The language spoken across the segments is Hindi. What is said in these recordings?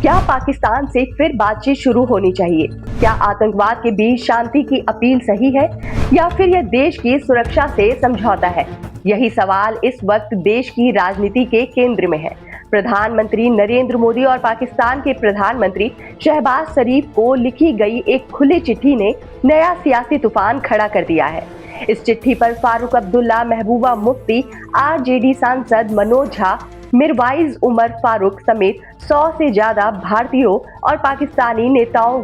क्या पाकिस्तान से फिर बातचीत शुरू होनी चाहिए? क्या आतंकवाद के बीच शांति की अपील सही है या फिर यह देश की सुरक्षा से समझौता है? यही सवाल इस वक्त देश की राजनीति के केंद्र में है। प्रधानमंत्री नरेंद्र मोदी और पाकिस्तान के प्रधानमंत्री शहबाज शरीफ को लिखी गई एक खुली चिट्ठी ने नया सियासी तूफान खड़ा कर दिया है। इस चिट्ठी पर फारूक अब्दुल्ला, महबूबा मुफ्ती, आरजेडी सांसद मनोज झा, मिरवाइज उमर फारूक समेत 100 से ज्यादा भारतीयों और पाकिस्तानी नेताओं,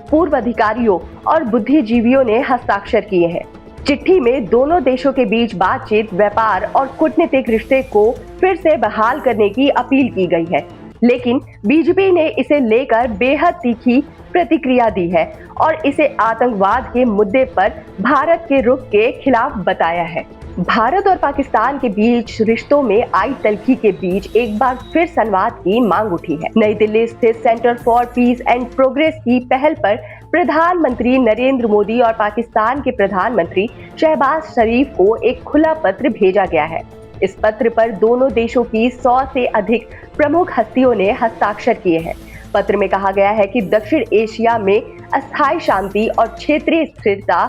पूर्व अधिकारियों और बुद्धिजीवियों ने हस्ताक्षर किए हैं। चिट्ठी में दोनों देशों के बीच बातचीत, व्यापार और कूटनीतिक रिश्ते को फिर से बहाल करने की अपील की गई है, लेकिन बीजेपी ने इसे लेकर बेहद तीखी प्रतिक्रिया दी है और इसे आतंकवाद के मुद्दे पर भारत के रुख के खिलाफ बताया है। भारत और पाकिस्तान के बीच रिश्तों में आई तल्खी के बीच एक बार फिर संवाद की मांग उठी है। नई दिल्ली स्थित centre for piece and progress की पहल पर प्रधानमंत्री नरेंद्र मोदी और पाकिस्तान के प्रधानमंत्री शहबाज शरीफ को एक खुला पत्र भेजा गया है। इस पत्र पर दोनों देशों की 100 से अधिक प्रमुख हस्तियों ने हस्ताक्षर किए हैं। पत्र में कहा गया है कि दक्षिण एशिया में अस्थायी शांति और क्षेत्रीय स्थिरता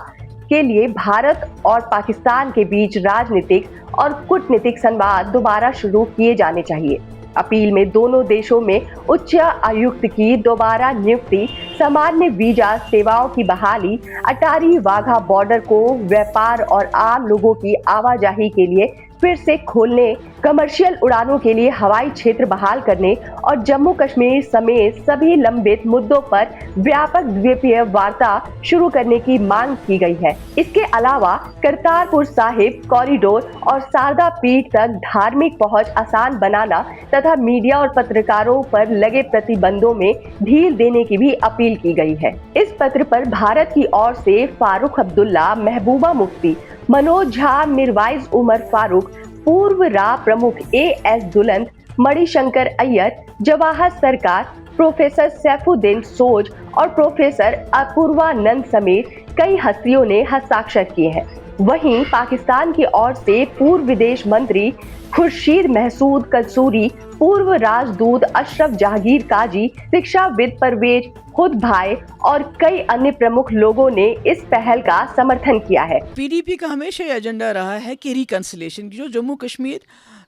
के लिए भारत और पाकिस्तान के बीच राजनीतिक और कूटनीतिक संवाद दोबारा शुरू किए जाने चाहिए। अपील में दोनों देशों में उच्च आयुक्त की दोबारा नियुक्ति, सामान्य वीजा सेवाओं की बहाली, अटारी वाघा बॉर्डर को व्यापार और आम लोगों की आवाजाही के लिए फिर से खोलने, कमर्शियल उड़ानों के लिए हवाई क्षेत्र बहाल करने और जम्मू कश्मीर समेत सभी लंबित मुद्दों पर व्यापक द्विपक्षीय वार्ता शुरू करने की मांग की गई है। इसके अलावा करतारपुर साहिब कॉरिडोर और शारदा पीठ तक धार्मिक पहुंच आसान बनाना तथा मीडिया और पत्रकारों पर लगे प्रतिबंधों में ढील देने की भी अपील की गई है। इस पत्र पर भारत की ओर से फारूक अब्दुल्ला, महबूबा मुफ्ती, मनोज झा, मिरवाइज उमर फारूक, पूर्व रा प्रमुख एएस दुलंत, मणिशंकर अय्यर, जवाहर सरकार, प्रोफेसर सैफुद्दीन सोज और प्रोफेसर अपूर्वानंद समेत कई हस्तियों ने हस्ताक्षर किए हैं। वहीं पाकिस्तान की ओर से पूर्व विदेश मंत्री खुर्शीद महसूद कसूरी, पूर्व राजदूत अशरफ जहांगीर काजी, शिक्षाविद परवेज खुदभाई और कई अन्य प्रमुख लोगों ने इस पहल का समर्थन किया है। पीडीपी का हमेशा ये एजेंडा रहा है कि रिकंसिलिएशन, जो जम्मू कश्मीर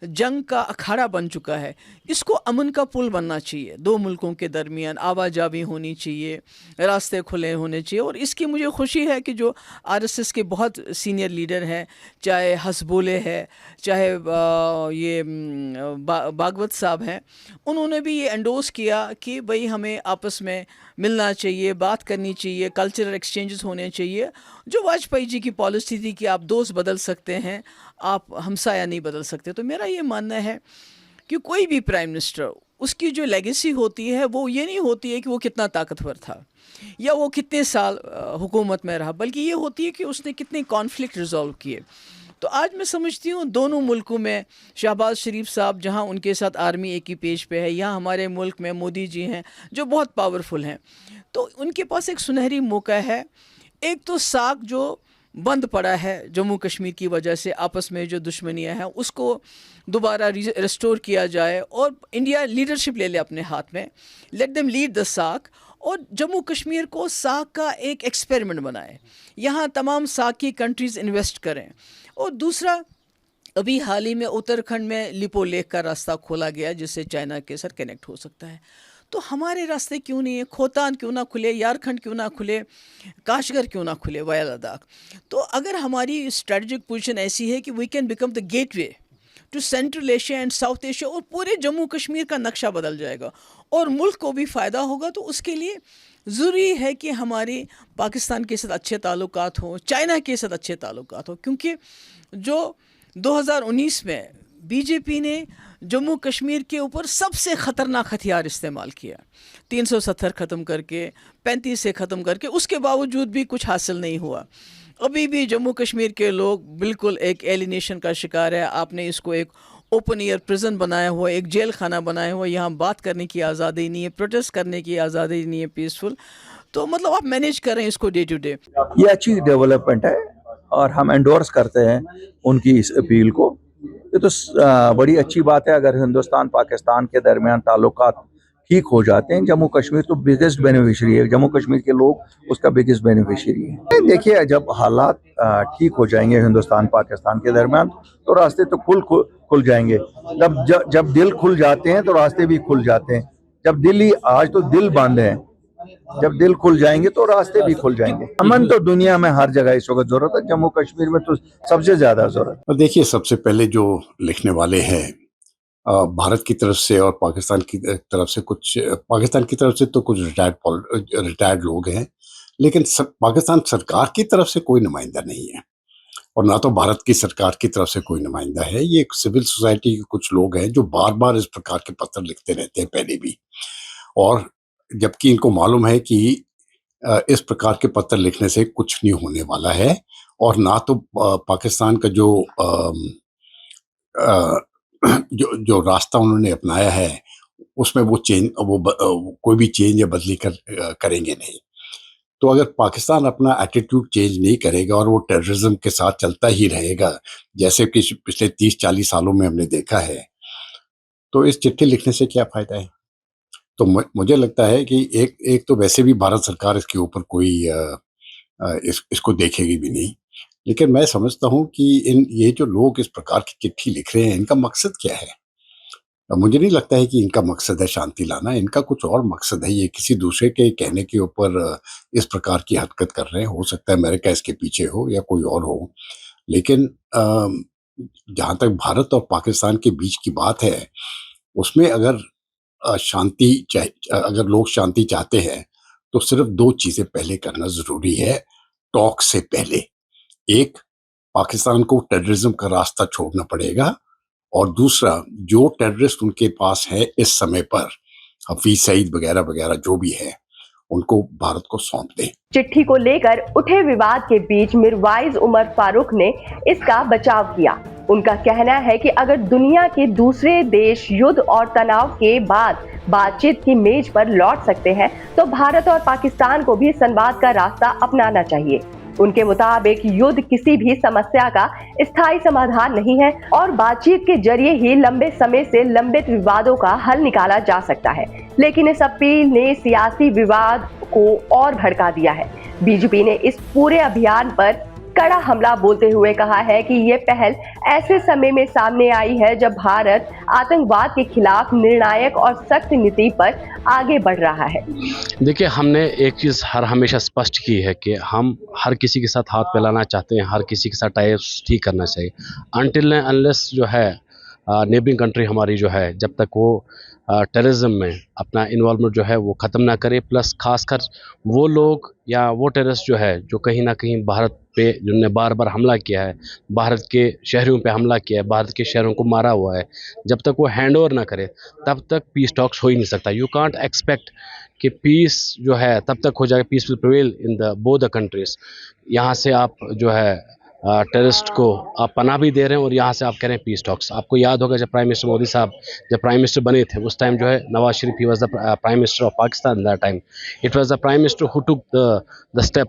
जंग का अखाड़ा बन चुका है, इसको अमन का पुल बनना चाहिए। दो मुल्कों के दरमियान आवाजाही होनी चाहिए, रास्ते खुले होने चाहिए। और इसकी मुझे खुशी है कि जो आरएसएस के बहुत सीनियर लीडर हैं, चाहे हसबोले है, चाहे ये भागवत साहब हैं, उन्होंने भी ये एंडोर्स किया कि भाई हमें आपस में मिलना चाहिए, बात करनी चाहिए, कल्चरल एक्सचेंजेस होने चाहिए। जो वाजपेयी जी की पॉलिसी थी कि आप दोस्त बदल सकते हैं, आप हमसाया नहीं बदल सकते। तो मेरा ये मानना है कि कोई भी प्राइम मिनिस्टर, उसकी जो लेगेसी होती है वो ये नहीं होती है कि वो कितना ताकतवर था या वो कितने साल हुकूमत में रहा, बल्कि ये होती है कि उसने कितने कॉन्फ्लिक्ट रिजॉल्व किए। तो आज मैं समझती हूँ दोनों मुल्कों में शहबाज शरीफ साहब जहाँ उनके साथ आर्मी एक ही पेज पे है, यहाँ हमारे मुल्क में मोदी जी हैं जो बहुत पावरफुल हैं, तो उनके पास एक सुनहरी मौका है। एक तो साख जो बंद पड़ा है जम्मू कश्मीर की वजह से, आपस में जो दुश्मनियाँ हैं उसको दोबारा रिस्टोर किया जाए और इंडिया लीडरशिप ले ले अपने हाथ में, लेट देम लीड द साख, और जम्मू कश्मीर को साख का एक एक्सपेरिमेंट बनाए, यहाँ तमाम साख की कंट्रीज़ इन्वेस्ट करें। और दूसरा, अभी हाल ही में उत्तराखंड में लिपो लेक का रास्ता खोला गया जिससे चाइना के साथ कनेक्ट हो सकता है। तो हमारे रास्ते क्यों नहीं है? खोतान क्यों ना खुले, यारखंड क्यों ना खुले, काशगर क्यों ना खुले वाया लद्दाख। तो अगर हमारी स्ट्रेटजिक पोजीशन ऐसी है कि we can become the gateway to central Asia and south Asia, और पूरे जम्मू कश्मीर का नक्शा बदल जाएगा और मुल्क को भी फ़ायदा होगा, तो उसके लिए ज़रूरी है कि हमारे पाकिस्तान के साथ अच्छे ताल्लुकात हों, चाइना के साथ अच्छे ताल्लुकात हों। क्योंकि जो 2019 में बीजेपी ने जम्मू कश्मीर के ऊपर सबसे ख़तरनाक हथियार इस्तेमाल किया, 370 ख़त्म करके, 35 से ख़त्म करके, उसके बावजूद भी कुछ हासिल नहीं हुआ। अभी भी जम्मू कश्मीर के लोग बिल्कुल एक एलिनेशन का शिकार है। आपने इसको एक ओपन एयर प्रिजन बनाया हुआ, एक जेल खाना बनाया हुआ, यहाँ बात करने की आज़ादी नहीं है, प्रोटेस्ट करने की आज़ादी नहीं है पीसफुल। तो मतलब आप मैनेज करें इसको डे टू डे। ये अच्छी डेवलपमेंट है और हम एंडोर्स करते हैं उनकी इस अपील को। ये तो बड़ी अच्छी बात है अगर हिंदुस्तान पाकिस्तान के दरमियान ताल्लुकात ठीक हो जाते हैं, जम्मू कश्मीर तो बिगेस्ट बेनिफिशियरी है, जम्मू कश्मीर के लोग उसका बिगेस्ट बेनिफिशियरी है। देखिए, जब हालात ठीक हो जाएंगे हिंदुस्तान पाकिस्तान के दरमियान, तो रास्ते तो खुल जाएंगे। जब दिल खुल जाते हैं तो रास्ते भी खुल जाते हैं। जब दिल ही, आज तो दिल बंद है, जब दिल खुल जाएंगे तो रास्ते भी खुल जाएंगे। अमन तो दुनिया में हर जगह इस वक्त जरूरत है, जम्मू कश्मीर में तो सबसे ज्यादा जरूरत है। देखिए, सबसे पहले जो लिखने वाले हैं भारत की तरफ से और पाकिस्तान की तरफ से पाकिस्तान की तरफ से तो कुछ रिटायर्ड लोग हैं, लेकिन पाकिस्तान सरकार की तरफ से कोई नुमाइंदा नहीं है और ना तो भारत की सरकार की तरफ से कोई नुमाइंदा है। ये एक सिविल सोसाइटी के कुछ लोग हैं जो बार बार इस प्रकार के पत्र लिखते रहते हैं पहले भी, और जबकि इनको मालूम है कि इस प्रकार के पत्र लिखने से कुछ नहीं होने वाला है, और ना तो पाकिस्तान का जो रास्ता उन्होंने अपनाया है उसमें वो कोई भी चेंज या बदली करेंगे नहीं। तो अगर पाकिस्तान अपना एटीट्यूड चेंज नहीं करेगा और वो टेररिज्म के साथ चलता ही रहेगा जैसे कि पिछले 30-40 सालों में हमने देखा है, तो इस चिट्ठी लिखने से क्या फायदा है। तो मुझे लगता है कि एक तो वैसे भी भारत सरकार इसके ऊपर कोई इसको देखेगी भी नहीं, लेकिन मैं समझता हूँ कि ये जो लोग इस प्रकार की चिट्ठी लिख रहे हैं, इनका मकसद क्या है। मुझे नहीं लगता है कि इनका मकसद है शांति लाना, इनका कुछ और मकसद है। ये किसी दूसरे के कहने के ऊपर इस प्रकार की हरकत कर रहे हैं। हो सकता है अमेरिका इसके पीछे हो या कोई और हो, लेकिन जहाँ तक भारत और पाकिस्तान के बीच की बात है, उसमें अगर अगर लोग शांति चाहते हैं तो सिर्फ 2 चीजें पहले करना जरूरी है टॉक से पहले। एक, पाकिस्तान को टेररिज्म का रास्ता छोड़ना पड़ेगा, और दूसरा, जो टेररिस्ट उनके पास है इस समय पर, हफीज सईद वगैरह वगैरह जो भी है, उनको भारत को सौंप दें। चिट्ठी को लेकर उठे विवाद के बीच मिरवाइज उमर फारूक ने इसका बचाव किया। उनका कहना है कि अगर दुनिया के दूसरे देश युद्ध और तनाव के बाद बातचीत की मेज पर लौट सकते हैं, तो भारत और पाकिस्तान को भी संवाद का रास्ता अपनाना चाहिए। उनके मुताबिक युद्ध किसी भी समस्या का स्थायी समाधान नहीं है और बातचीत के जरिए ही लंबे समय से लंबित विवादों का हल निकाला जा सकता है। लेकिन इस अपील ने सियासी विवाद को और भड़का दिया है। बीजेपी ने इस पूरे अभियान पर कड़ा हमला बोलते हुए कहा है कि ये पहल ऐसे समय में सामने आई है जब भारत आतंकवाद के खिलाफ निर्णायक और सख्त नीति पर आगे बढ़ रहा है। देखिए, हमने एक चीज़ हमेशा स्पष्ट की है कि हम हर किसी के साथ हाथ मिलाना चाहते हैं, हर किसी के साथ टाइप्स ठीक करना चाहिए। अनटिल अनलेस जो है नेबरिंग कंट्री हमारी जो है, जब तक वो टेररिज्म में अपना इन्वॉल्वमेंट जो है वो ख़त्म ना करे, प्लस खासकर वो लोग या वो टेररिस्ट जो है जो कहीं ना कहीं भारत पे जिन्होंने बार बार हमला किया है, भारत के शहरों पे हमला किया है, भारत के शहरों को मारा हुआ है, जब तक वो हैंड ओवर ना करे तब तक पीस टॉक्स हो ही नहीं सकता। यू कांट एक्सपेक्ट कि पीस जो है तब तक हो जाएगा, peace will prevail in the both the countries. यहाँ से आप जो है टेररिस्ट को आप पनाह भी दे रहे हैं और यहाँ से आप कह रहे हैं पीस टॉक्स। आपको याद होगा जब प्राइम मिनिस्टर मोदी साहब जब प्राइम मिनिस्टर बने थे, उस टाइम जो है Nawaz Sharif he was the prime minister of Pakistan that time. It was the prime minister who took the step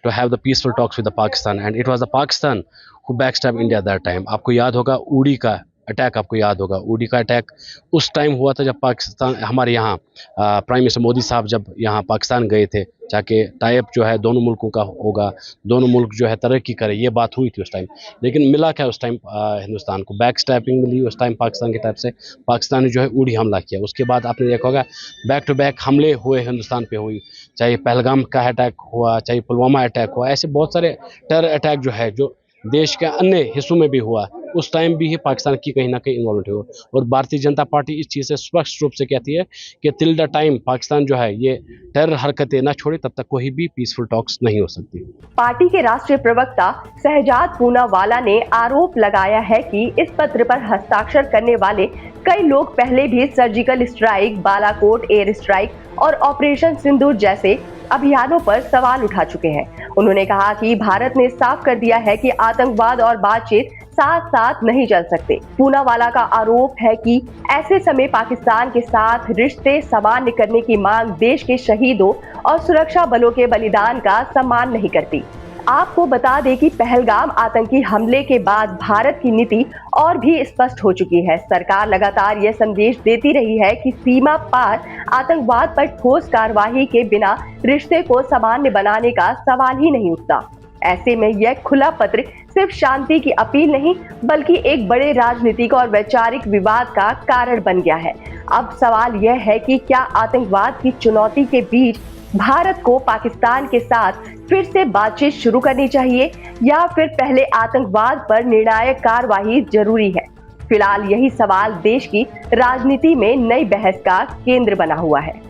to have the peaceful talks with the Pakistan, and it was the Pakistan who backstabbed India at that time. आपको याद होगा उड़ी का अटैक, आपको याद होगा उड़ी का अटैक उस टाइम हुआ था जब पाकिस्तान हमारे यहाँ प्राइम मिनिस्टर मोदी साहब जब यहाँ पाकिस्तान गए थे, जाके टाइप जो है दोनों मुल्कों का होगा, दोनों मुल्क जो है तरक्की करे, ये बात हुई थी उस टाइम। लेकिन मिला क्या उस टाइम हिंदुस्तान को? बैक स्टैपिंग मिली उस टाइम पाकिस्तान की तरफ से। पाकिस्तान ने जो है उड़ी हमला किया। उसके बाद आपने देखा होगा बैक टू बैक हमले हुए हिंदुस्तान पे हुई, चाहे पहलगाम का अटैक हुआ, चाहे पुलवामा अटैक हुआ, ऐसे बहुत सारे टेरर अटैक जो है जो देश के अन्य हिस्सों में भी हुआ, उस टाइम भी पाकिस्तान की कहीं ना कहीं इन्वॉल्वमेंट हो। और भारतीय जनता पार्टी इस चीज़ से स्पष्ट रूप से कहती है कि टिल द टाइम पाकिस्तान जो है ये टेरर हरकतें ना छोड़े तब तक कोई भी पीसफुल टॉक्स नहीं हो सकती। पार्टी के राष्ट्रीय प्रवक्ता शहजाद पूनावाला ने आरोप लगाया है कि इस पत्र पर हस्ताक्षर करने वाले कई लोग पहले भी surgical strike, Balakot air strike और ऑपरेशन सिंदूर जैसे अभियानों पर सवाल उठा चुके हैं। उन्होंने कहा कि भारत ने साफ कर दिया है कि आतंकवाद और बातचीत साथ साथ नहीं चल सकते। पूनावाला का आरोप है कि ऐसे समय पाकिस्तान के साथ रिश्ते सामान्य करने की मांग देश के शहीदों और सुरक्षा बलों के बलिदान का सम्मान नहीं करती। आपको बता दें कि पहलगाम आतंकी हमले के बाद भारत की नीति और भी स्पष्ट हो चुकी है। सरकार लगातार यह संदेश देती रही है कि सीमा पार आतंकवाद पर ठोस कार्रवाई के बिना रिश्ते को सामान्य बनाने का सवाल ही नहीं उठता। ऐसे में यह खुला पत्र सिर्फ शांति की अपील नहीं बल्कि एक बड़े राजनीतिक और वैचारिक विवाद का कारण बन गया है। अब सवाल यह है कि क्या आतंकवाद की चुनौती के बीच भारत को पाकिस्तान के साथ फिर से बातचीत शुरू करनी चाहिए या फिर पहले आतंकवाद पर निर्णायक कार्रवाई जरूरी है। फिलहाल यही सवाल देश की राजनीति में नई बहस का केंद्र बना हुआ है।